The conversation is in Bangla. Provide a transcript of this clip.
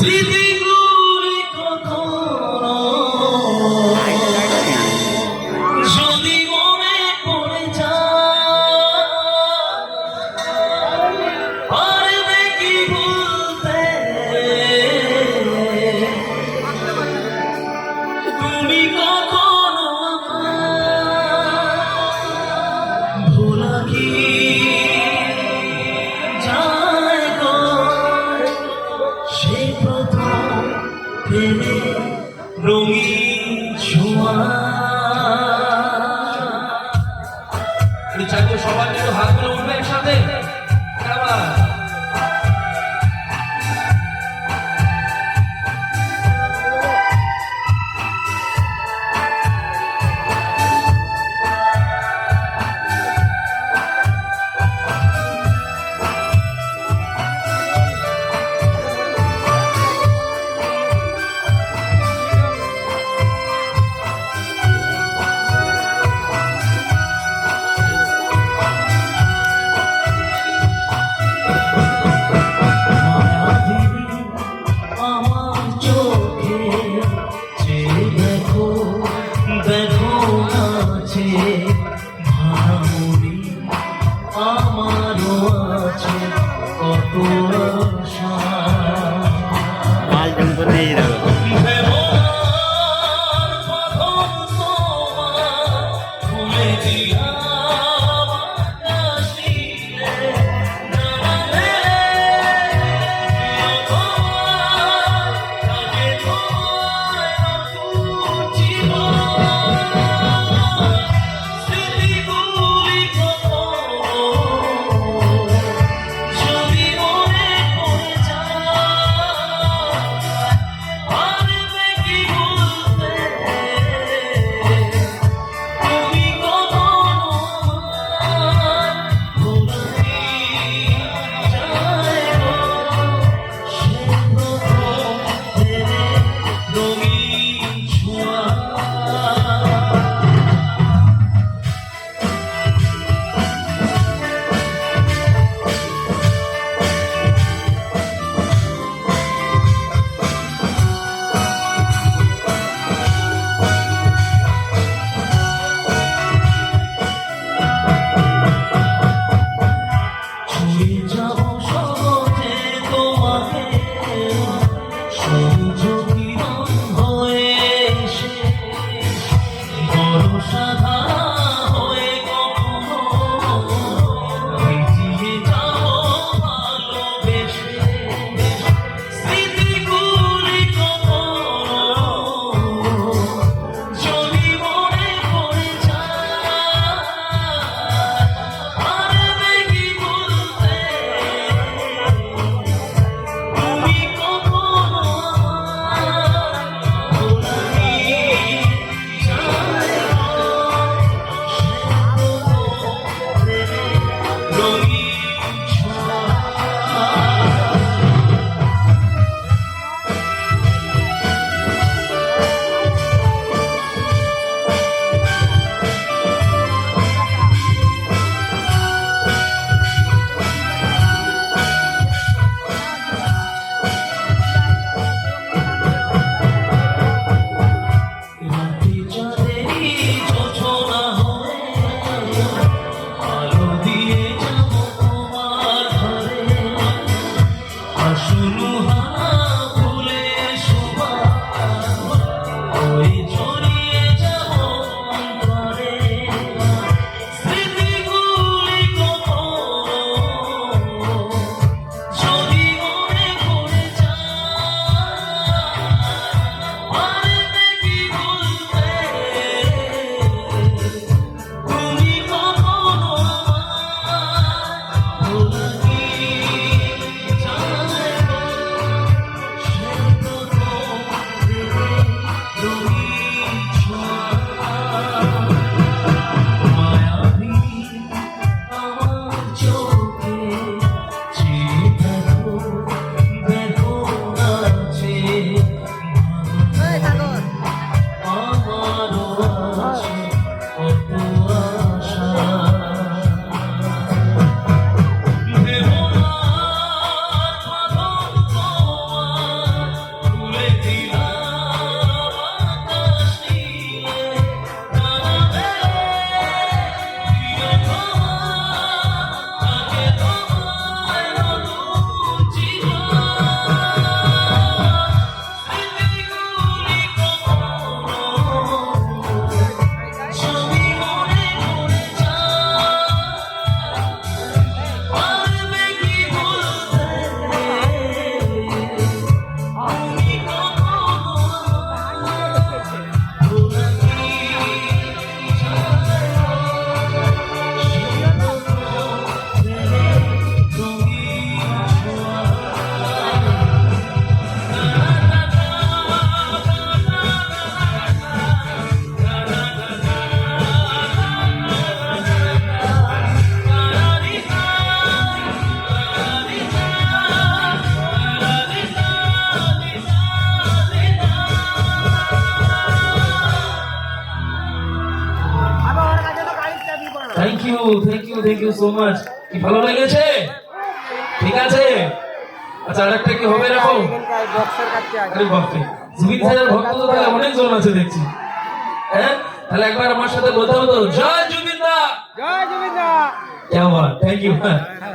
স্মৃতিগুলি কখনো যদি মনে পড়ে যায়, পারবে কি ভুলতে তুমি কখনো আমায়? ভোলা কি যায় গো সেই প্রথম প্রেমে রঙিন ছোঁয়া। আমি চাইবো সবার জন্য হাতগুলো উঠবে একসাথে। আবার থ্যাংক ইউ সো মাচ। কি ভালো লেগেছে? ঠিক আছে, আচ্ছা আরেকটা কি হবে এরকম? আরে বাপরে, জুবিন স্যারের ভক্ত তো তাহলে অনেকজন আছে দেখছি। হ্যাঁ, তাহলে একবার আমার সাথে বলতে হতো জয় জুবিন দা। জয় জুবিন দা। क्या बात, थैंक यू।